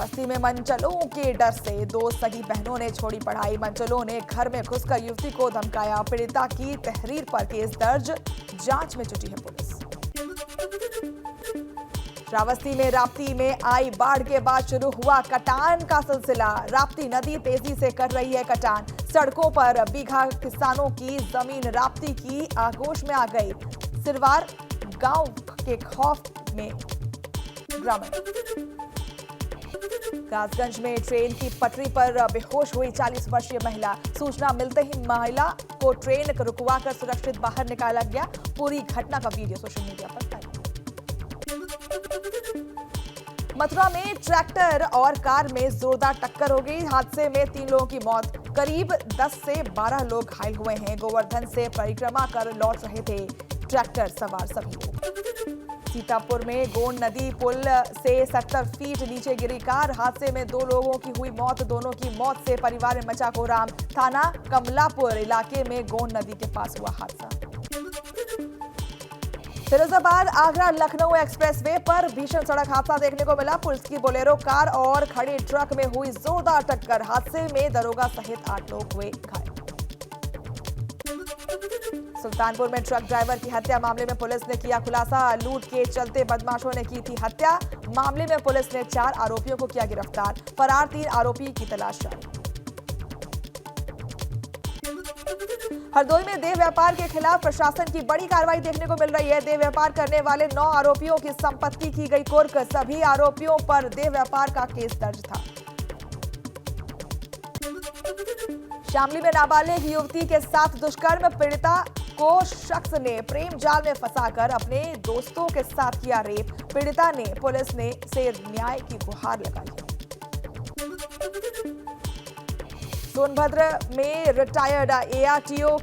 बस्ती में मनचलों के डर से दो सगी बहनों ने छोड़ी पढ़ाई। मनचलों ने घर में घुसकर युवती को धमकाया। पीड़िता की तहरीर पर केस दर्ज, जांच में जुटी है पुलिस। श्रावस्ती में राप्ती में आई बाढ़ के बाद शुरू हुआ कटान का सिलसिला। राप्ती नदी तेजी से कर रही है कटान। सड़कों पर बीघा किसानों की जमीन राप्ती की आगोश में आ गई। सिरवार गांव के खौफ में ग्रामीण। कासगंज में ट्रेन की पटरी पर बेहोश हुई 40 वर्षीय महिला। सूचना मिलते ही महिला को ट्रेन रुकवाकर सुरक्षित बाहर निकाला गया। पूरी घटना का वीडियो सोशल मीडिया पर वायरल। मथुरा में ट्रैक्टर और कार में जोरदार टक्कर हो गई। हादसे में 3 लोगों की मौत, करीब 10 से 12 लोग घायल हुए हैं। गोवर्धन से परिक्रमा कर लौट रहे थे ट्रैक्टर सवार सभी लोग। सीतापुर में गोंड नदी पुल से 70 फीट नीचे गिरी कार। हादसे में 2 लोगों की हुई मौत। दोनों की मौत से परिवार में मचा कोहराम। थाना कमलापुर इलाके में गोंड नदी के पास हुआ हादसा। फिरोजाबाद आगरा लखनऊ एक्सप्रेसवे पर भीषण सड़क हादसा देखने को मिला। पुलिस की बोलेरो कार और खड़े ट्रक में हुई जोरदार टक्कर। हादसे में दरोगा सहित 8 लोग हुए घायल। सुल्तानपुर में ट्रक ड्राइवर की हत्या मामले में पुलिस ने किया खुलासा। लूट के चलते बदमाशों ने की थी हत्या। मामले में पुलिस ने 4 आरोपियों को किया गिरफ्तार। फरार 3 आरोपी की तलाश जारी। हरदोई में देह व्यापार के खिलाफ प्रशासन की बड़ी कार्रवाई देखने को मिल रही है। देह व्यापार करने वाले 9 आरोपियों की संपत्ति की गई कुर्क। सभी आरोपियों पर देह व्यापार का केस दर्ज था। शामली में नाबालिग युवती के साथ दुष्कर्म। पीड़िता को शख्स ने प्रेम जाल में फंसाकर अपने दोस्तों के साथ किया रेप। पीड़िता ने पुलिस से न्याय की गुहार लगाई। सोनभद्र में रिटायर्ड एआरटीओ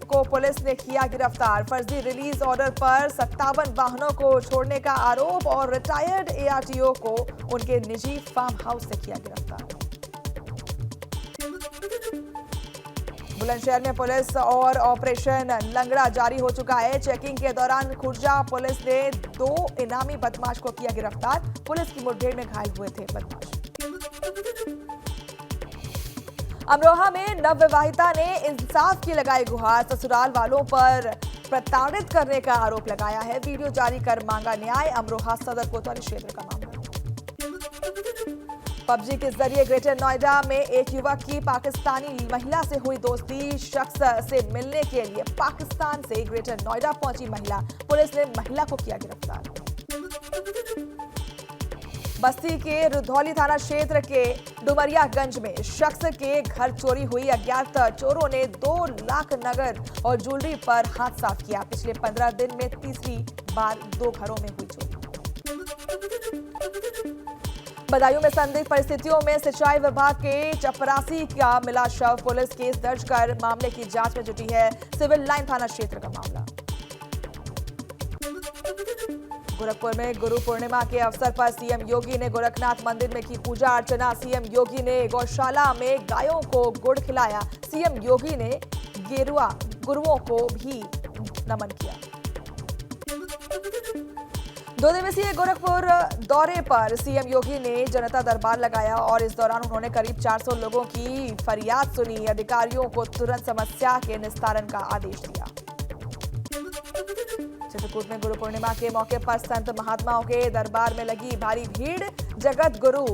को पुलिस ने किया गिरफ्तार। फर्जी रिलीज ऑर्डर पर 57 वाहनों को छोड़ने का आरोप और रिटायर्ड एआरटीओ को उनके निजी फार्म हाउस से किया गिरफ्तार। बुलंदशहर में पुलिस और ऑपरेशन लंगड़ा जारी हो चुका है। चेकिंग के दौरान खुर्जा पुलिस ने 2 इनामी बदमाश को किया गिरफ्तार। पुलिस की मुठभेड़ में घायल हुए थे बदमाश। अमरोहा में नवविवाहिता ने इंसाफ की लगाई गुहार। ससुराल वालों पर प्रताड़ित करने का आरोप लगाया है। वीडियो जारी कर मांगा न्याय। अमरोहा सदर कोतवाली क्षेत्र का मामला। पबजी के जरिए ग्रेटर नोएडा में एक युवक की पाकिस्तानी महिला से हुई दोस्ती। शख्स से मिलने के लिए पाकिस्तान से ग्रेटर नोएडा पहुंची महिला। पुलिस ने महिला को किया गिरफ्तार। बस्ती के रुधौली थाना क्षेत्र के डुमरियागंज में शख्स के घर चोरी हुई। अज्ञात चोरों ने 2 लाख नगद और ज्वेलरी पर हाथ साफ किया। पिछले 15 दिन में तीसरी बार 2 घरों में हुई चोरी। बदायूं में संदिग्ध परिस्थितियों में सिंचाई विभाग के चपरासी का मिला शव। पुलिस केस दर्ज कर मामले की जांच में जुटी है। सिविल लाइन थाना क्षेत्र का मामला। गोरखपुर में गुरु पूर्णिमा के अवसर पर सीएम योगी ने गोरखनाथ मंदिर में की पूजा अर्चना। सीएम योगी ने गौशाला में गायों को गुड़ खिलाया। सीएम योगी ने गेरुआ गुरुओं को भी नमन किया। 2 दिवसीय गोरखपुर दौरे पर सीएम योगी ने जनता दरबार लगाया और इस दौरान उन्होंने करीब 400 लोगों की फरियाद सुनी। अधिकारियों को तुरंत समस्या के निस्तारण का आदेश दिया। चित्रकूट में गुरु पूर्णिमा के मौके पर संत महात्माओं के दरबार में लगी भारी भीड़। जगत गुरु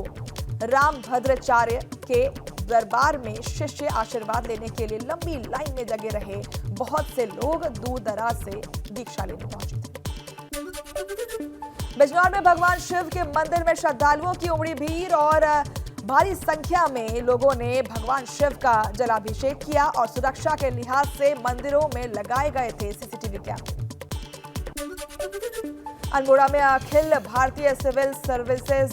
रामभद्राचार्य के दरबार में शिष्य आशीर्वाद लेने के लिए लंबी लाइन में लगे रहे। बहुत से लोग दूर दराज से दीक्षा लेने पहुंचे थे। बिजनौर में भगवान शिव के मंदिर में श्रद्धालुओं की उमड़ी भीड़ और भारी संख्या में लोगों ने भगवान शिव का जलाभिषेक किया और सुरक्षा के लिहाज से मंदिरों में लगाए गए थे सीसीटीवी कैमरे। अल्मोड़ा में Akhil Bharatiya civil services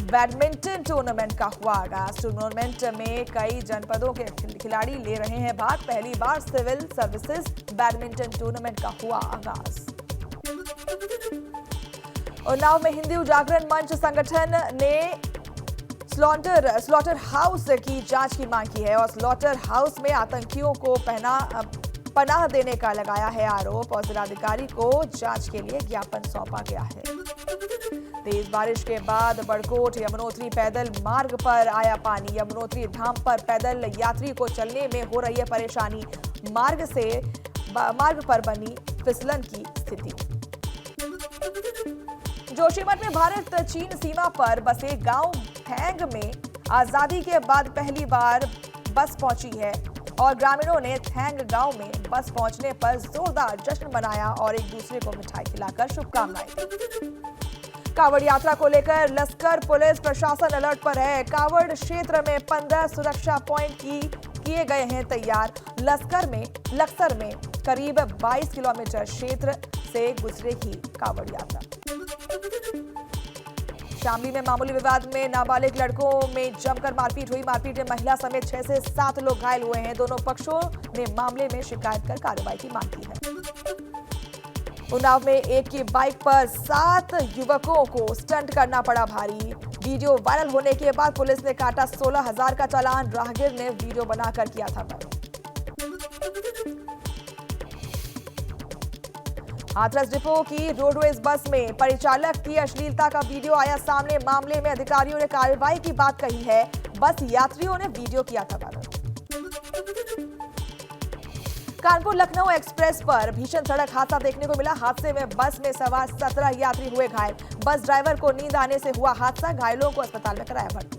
badminton tournament का हुआ आगाज। टूर्नामेंट में कई जनपदों के खिलाड़ी ले रहे हैं भाग। पहली बार सिविल सर्विसेज बैडमिंटन टूर्नामेंट का हुआ आगाज। उन्नाव में हिंदू जागरण मंच संगठन ने स्लॉटर हाउस की जांच की मांग की है और स्लॉटर हाउस में आतंकियों को पनाह देने का लगाया है आरोप और जिलाधिकारी को जांच के लिए ज्ञापन सौंपा गया है। तेज बारिश के बाद बड़कोट यमुनोत्री पैदल मार्ग पर आया पानी। यमुनोत्री धाम पर पैदल यात्री को चलने में हो रही है परेशानी। मार्ग पर बनी फिसलन की स्थिति। जोशीमठ में भारत चीन सीमा पर बसे गांव थैंग में आजादी के बाद पहली बार बस पहुंची है और ग्रामीणों ने थैंग गांव में बस पहुंचने पर जोरदार जश्न मनाया और एक दूसरे को मिठाई खिलाकर शुभकामनाएं दी। कांवड़ यात्रा को लेकर लश्कर पुलिस प्रशासन अलर्ट पर है। कांवड़ क्षेत्र में 15 सुरक्षा पॉइंट किए गए हैं तैयार। लक्सर में करीब 22 किलोमीटर क्षेत्र से गुजरेगी कांवड़ यात्रा। शामली में मामूली विवाद में नाबालिग लड़कों में जमकर मारपीट हुई। मारपीट में महिला समेत 6 से 7 लोग घायल हुए हैं। दोनों पक्षों ने मामले में शिकायत कर कार्रवाई की मांग की है। उन्नाव में एक की बाइक पर 7 युवकों को स्टंट करना पड़ा भारी। वीडियो वायरल होने के बाद पुलिस ने काटा 16,000 का चालान। राहगीर ने वीडियो बनाकर किया था बंद। हाथरस डिपो की रोडवेज बस में परिचालक की अश्लीलता का वीडियो आया सामने। मामले में अधिकारियों ने कार्रवाई की बात कही है। बस यात्रियों ने वीडियो किया था वायरल। कानपुर लखनऊ एक्सप्रेस पर भीषण सड़क हादसा देखने को मिला। हादसे में बस में सवार 17 यात्री हुए घायल। बस ड्राइवर को नींद आने से हुआ हादसा। घायलों को अस्पताल में कराया भर्ती।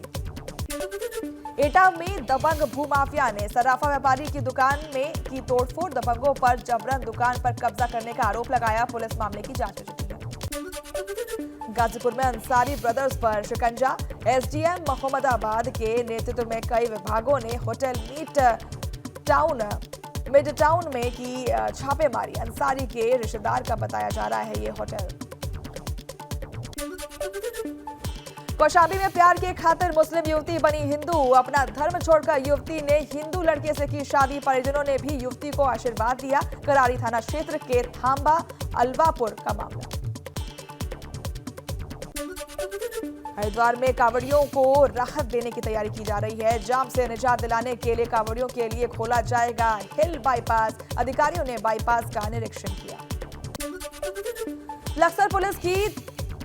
एटा में दबंग भूमाफिया ने सराफा व्यापारी की दुकान में की तोड़फोड़। दबंगों पर जबरन दुकान पर कब्जा करने का आरोप लगाया। पुलिस मामले की जांच में जुटी है। गाजीपुर में अंसारी ब्रदर्स पर शिकंजा। एसडीएम मोहम्मदाबाद के नेतृत्व में कई विभागों ने होटल मिड टाउन में की छापेमारी। अंसारी के रिश्तेदार का बताया जा रहा है ये होटल। कौशाम्बी में प्यार के खातिर मुस्लिम युवती बनी हिंदू। अपना धर्म छोड़कर युवती ने हिंदू लड़के से की शादी। परिजनों ने भी युवती को आशीर्वाद दिया। करारी थाना क्षेत्र के थांबा अलवापुर का मामला। हरिद्वार में कांवड़ियों को राहत देने की तैयारी की जा रही है। जाम से निजात दिलाने के लिए कांवड़ियों के लिए खोला जाएगा हिल बाईपास। अधिकारियों ने बाईपास का निरीक्षण किया। लक्सर पुलिस की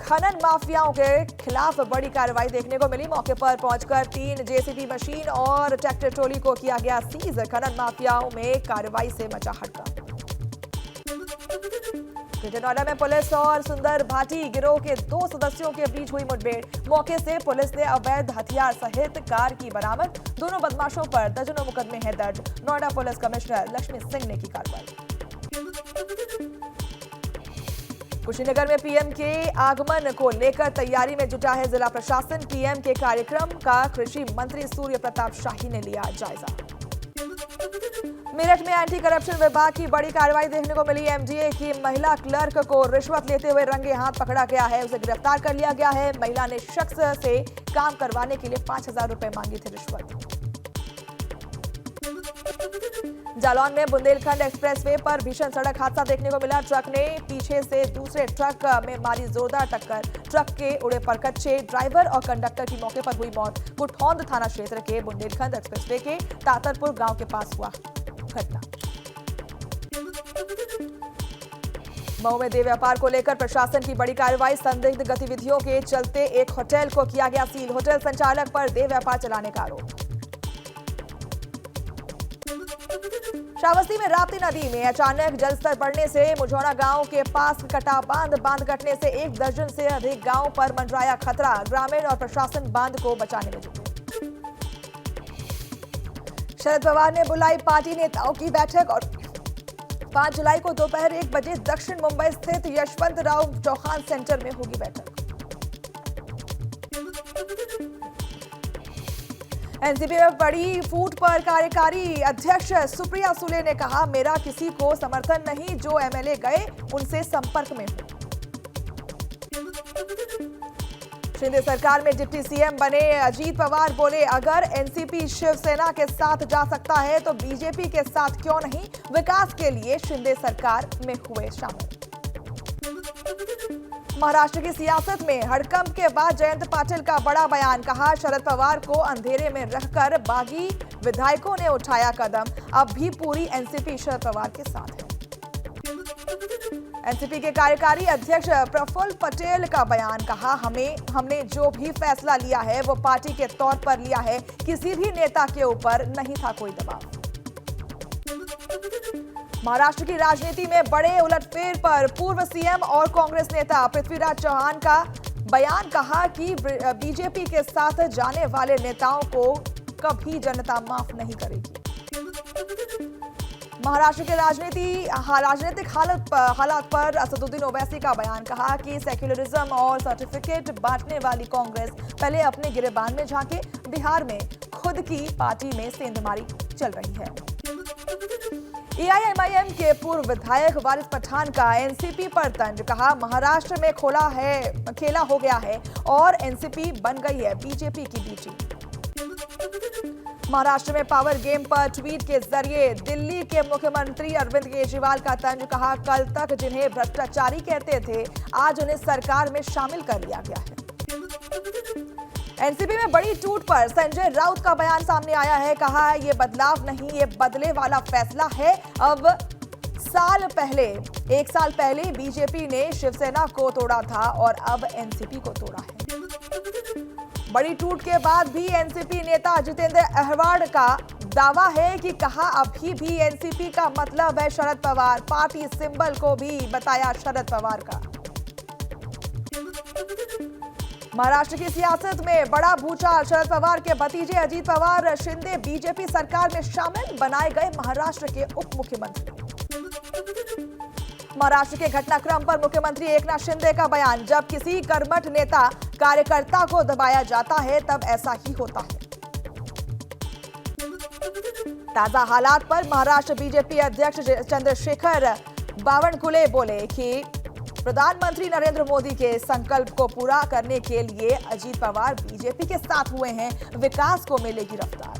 खनन माफियाओं के खिलाफ बड़ी कार्रवाई देखने को मिली। मौके पर पहुंचकर 3 जेसीबी मशीन और ट्रैक्टर ट्रॉली को किया गया सीज। खनन माफियाओं में कार्रवाई से मचा हड़कंप। नोएडा में पुलिस और सुंदर भाटी गिरोह के 2 सदस्यों के बीच हुई मुठभेड़। मौके से पुलिस ने अवैध हथियार सहित कार की बरामद। दोनों बदमाशों पर दर्जनों मुकदमे हैं दर्ज। नोएडा पुलिस कमिश्नर लक्ष्मी सिंह ने की कार्रवाई। कुशीनगर में पीएम के आगमन को लेकर तैयारी में जुटा है जिला प्रशासन। पीएम के कार्यक्रम का कृषि मंत्री सूर्य प्रताप शाही ने लिया जायजा। मेरठ में एंटी करप्शन विभाग की बड़ी कार्रवाई देखने को मिली। एमडीए की महिला क्लर्क को रिश्वत लेते हुए रंगे हाथ पकड़ा गया है। उसे गिरफ्तार कर लिया गया है। महिला ने शख्स से काम करवाने के लिए 5,000 रुपए मांगी थी रिश्वत। जालौन में बुंदेलखंड एक्सप्रेसवे पर भीषण सड़क हादसा देखने को मिला। ट्रक ने पीछे से दूसरे ट्रक में मारी जोरदार टक्कर। ट्रक के उड़े परकच्चे। ड्राइवर और कंडक्टर की मौके पर हुई मौत। कुठौंद थाना क्षेत्र के बुंदेलखंड एक्सप्रेसवे के तातरपुर गांव के पास हुआ घटना। मऊ में देह व्यापार को लेकर प्रशासन की बड़ी कार्रवाई। संदिग्ध गतिविधियों के चलते एक होटल को किया गया सील। होटल संचालक पर देह व्यापार चलाने का आरोप। श्रावस्ती में राप्ती नदी में अचानक जलस्तर बढ़ने से मुझौना गांव के पास कटा बांध कटने से 1 दर्जन से अधिक गांव पर मंडराया खतरा। ग्रामीण और प्रशासन बांध को बचाने में जुटे। शरद पवार ने बुलाई पार्टी नेताओं की बैठक और 5 जुलाई को दोपहर 1 बजे दक्षिण मुंबई स्थित यशवंतराव चौहान सेंटर में होगी बैठक। एनसीपी में बड़ी फूट पर कार्यकारी अध्यक्ष सुप्रिया सुले ने कहा, मेरा किसी को समर्थन नहीं, जो एमएलए गए उनसे संपर्क में हूं। शिंदे सरकार में डिप्टी सीएम बने अजीत पवार बोले, अगर एनसीपी शिवसेना के साथ जा सकता है तो बीजेपी के साथ क्यों नहीं। विकास के लिए शिंदे सरकार में हुए शामिल। महाराष्ट्र की सियासत में हड़कंप के बाद जयंत पाटिल का बड़ा बयान। कहा, शरद पवार को अंधेरे में रखकर बागी विधायकों ने उठाया कदम। अब भी पूरी एनसीपी शरद पवार के साथ है। एनसीपी के कार्यकारी अध्यक्ष प्रफुल्ल पटेल का बयान, कहा हमने जो भी फैसला लिया है वो पार्टी के तौर पर लिया है, किसी भी नेता के ऊपर नहीं था कोई दबाव। महाराष्ट्र की राजनीति में बड़े उलटफेर पर पूर्व सीएम और कांग्रेस नेता पृथ्वीराज चौहान का बयान, कहा कि बीजेपी के साथ जाने वाले नेताओं को कभी जनता माफ नहीं करेगी। महाराष्ट्र के राजनीतिक हालात पर असदुद्दीन ओवैसी का बयान, कहा कि सेक्युलरिज्म और सर्टिफिकेट बांटने वाली कांग्रेस पहले अपने गिरेबान में झांके, बिहार में खुद की पार्टी में सेंधमारी चल रही है। एआईएमआईएम के पूर्व विधायक वारिस पठान का एनसीपी पर तंज, कहा महाराष्ट्र में खेला हो गया है और एनसीपी बन गई है बीजेपी की बी टीम। महाराष्ट्र में पावर गेम पर ट्वीट के जरिए दिल्ली के मुख्यमंत्री अरविंद केजरीवाल का तंज, कहा कल तक जिन्हें भ्रष्टाचारी कहते थे आज उन्हें सरकार में शामिल कर लिया गया है। एनसीपी में बड़ी टूट पर संजय राउत का बयान सामने आया है, कहा ये बदलाव नहीं, ये बदले वाला फैसला है। अब एक साल पहले बीजेपी ने शिवसेना को तोड़ा था और अब एनसीपी को तोड़ा है। बड़ी टूट के बाद भी एनसीपी नेता जितेंद्र अहवाड़ का दावा है कि कहा अभी भी एनसीपी का मतलब है शरद पवार, पार्टी सिंबल को भी बताया शरद पवार का। महाराष्ट्र की सियासत में बड़ा भूचाल, शरद पवार के भतीजे अजीत पवार शिंदे बीजेपी सरकार में शामिल, बनाए गए महाराष्ट्र के उप मुख्यमंत्री। महाराष्ट्र के घटनाक्रम पर मुख्यमंत्री एकनाथ शिंदे का बयान, जब किसी कर्मठ नेता कार्यकर्ता को दबाया जाता है तब ऐसा ही होता है। ताजा हालात पर महाराष्ट्र बीजेपी अध्यक्ष चंद्रशेखर बावनकुले बोले कि प्रधानमंत्री नरेंद्र मोदी के संकल्प को पूरा करने के लिए अजीत पवार बीजेपी के साथ हुए हैं, विकास को मिलेगी रफ्तार।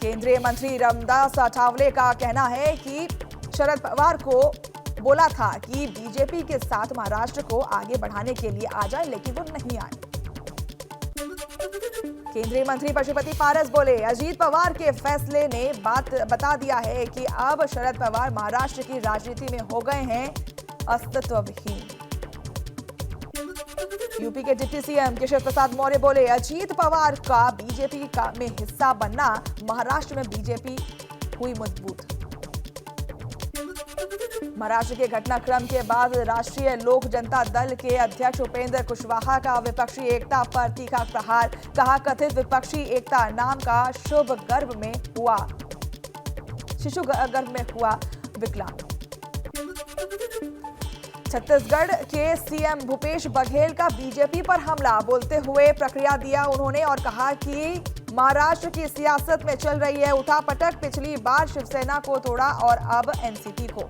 केंद्रीय मंत्री रामदास अठावले का कहना है कि शरद पवार को बोला था कि बीजेपी के साथ महाराष्ट्र को आगे बढ़ाने के लिए आ जाए, लेकिन वो नहीं आए। केंद्रीय मंत्री पशुपति पारस बोले, अजीत पवार के फैसले ने बता दिया है कि अब शरद पवार महाराष्ट्र की राजनीति में हो गए हैं अस्तित्वहीन। यूपी के डिप्टी सीएम केशव प्रसाद मौर्य बोले, अजीत पवार का बीजेपी में हिस्सा बनना महाराष्ट्र में बीजेपी हुई मजबूत। महाराष्ट्र के घटनाक्रम के बाद राष्ट्रीय लोक जनता दल के अध्यक्ष उपेंद्र कुशवाहा का विपक्षी एकता पर तीखा प्रहार, कहा कथित विपक्षी एकता नाम का शिशु गर्भ में हुआ विकलांग। छत्तीसगढ़ के सीएम भूपेश बघेल का बीजेपी पर हमला, बोलते हुए प्रक्रिया दिया उन्होंने और कहा कि महाराष्ट्र की सियासत में चल रही है उठापटक, पिछली बार शिवसेना को तोड़ा और अब एनसीपी को।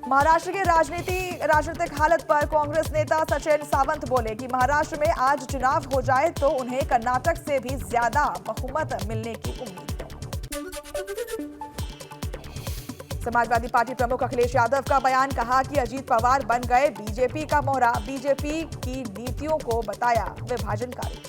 महाराष्ट्र के राजनीतिक हालत पर कांग्रेस नेता सचिन सावंत बोले कि महाराष्ट्र में आज चुनाव हो जाए तो उन्हें कर्नाटक से भी ज्यादा बहुमत मिलने की उम्मीद है। समाजवादी पार्टी प्रमुख अखिलेश यादव का बयान, कहा कि अजीत पवार बन गए बीजेपी का मोहरा, बीजेपी की नीतियों को बताया विभाजनकारी।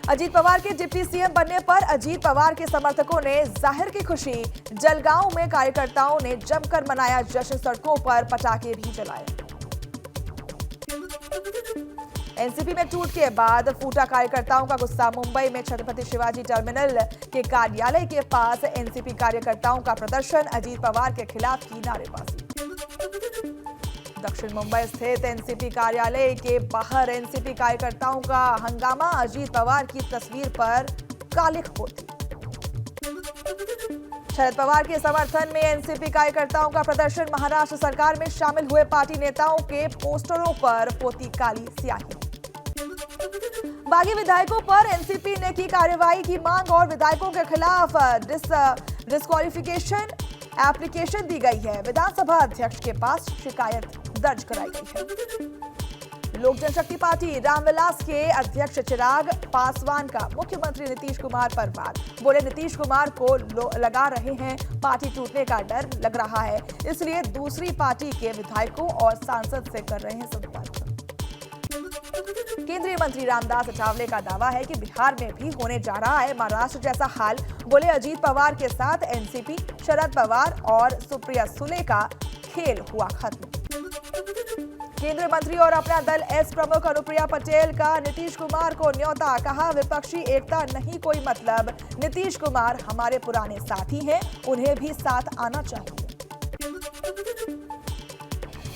अजीत पवार के डिप्टी सीएम बनने पर अजीत पवार के समर्थकों ने जाहिर की खुशी, जलगांव में कार्यकर्ताओं ने जमकर मनाया जश्न, सड़कों पर पटाखे भी जलाए। एनसीपी में टूट के बाद फूटा कार्यकर्ताओं का गुस्सा, मुंबई में छत्रपति शिवाजी टर्मिनल के कार्यालय के पास एनसीपी कार्यकर्ताओं का प्रदर्शन, अजीत पवार के खिलाफ की नारेबाजी। दक्षिण मुंबई स्थित एनसीपी कार्यालय के बाहर एनसीपी कार्यकर्ताओं का हंगामा, अजीत पवार की तस्वीर पर कालिख पोती। शरद पवार के समर्थन में एनसीपी कार्यकर्ताओं का प्रदर्शन, महाराष्ट्र सरकार में शामिल हुए पार्टी नेताओं के पोस्टरों पर पोती काली स्याही। बागी विधायकों पर एनसीपी ने की कार्रवाई की मांग और विधायकों के खिलाफ डिस्क्वालिफिकेशन एप्लीकेशन दी गई है, विधानसभा अध्यक्ष के पास शिकायत दर्ज कराई गई है। लोक जनशक्ति पार्टी रामविलास के अध्यक्ष चिराग पासवान का मुख्यमंत्री नीतीश कुमार पर वार, बोले नीतीश कुमार को लगा रहे हैं पार्टी टूटने का डर लग रहा है, इसलिए दूसरी पार्टी के विधायकों और सांसद से कर रहे हैं संपर्क। केंद्रीय मंत्री रामदास अठावले का दावा है कि बिहार में भी होने जा रहा है महाराष्ट्र जैसा हाल। बोले अजीत पवार के साथ एनसीपी, शरद पवार और सुप्रिया सुले का खेल हुआ खत्म। केंद्रीय मंत्री और अपना दल एस प्रमुख अनुप्रिया पटेल का नीतीश कुमार को न्योता। कहा विपक्षी एकता नहीं कोई मतलब, नीतीश कुमार हमारे पुराने साथी हैं, उन्हें भी साथ आना चाहिए।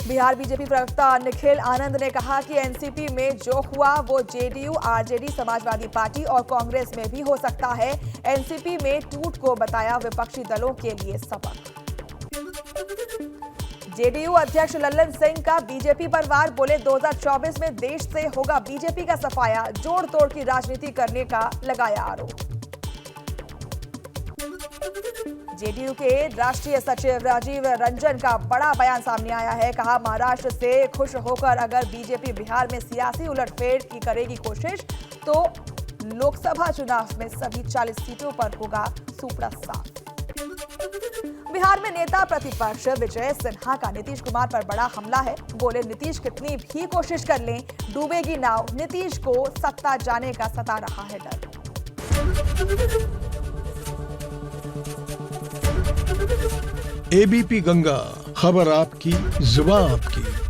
बिहार बीजेपी प्रवक्ता निखिल आनंद ने कहा कि एनसीपी में जो हुआ वो जेडीयू, आरजेडी, समाजवादी पार्टी और कांग्रेस में भी हो सकता है। एनसीपी में टूट को बताया विपक्षी दलों के लिए सबक। जेडीयू अध्यक्ष लल्लन सिंह का बीजेपी पर वार। बोले 2024 में देश से होगा बीजेपी का सफाया, जोड़ तोड़ की राजनीति करने का लगाया आरोप। जेडीयू के राष्ट्रीय सचिव राजीव रंजन का बड़ा बयान सामने आया है। कहा महाराष्ट्र से खुश होकर अगर बीजेपी बिहार में सियासी उलटफेर की करेगी कोशिश तो लोकसभा चुनाव में सभी 40 सीटों पर होगा सुपड़ा साफ। बिहार में नेता प्रतिपक्ष विजय सिन्हा का नीतीश कुमार पर बड़ा हमला है। बोले नीतीश कितनी भी कोशिश कर लें डूबेगी नाव, नीतीश को सत्ता जाने का सता रहा है डर। एबीपी गंगा, खबर आपकी, जुबान आपकी।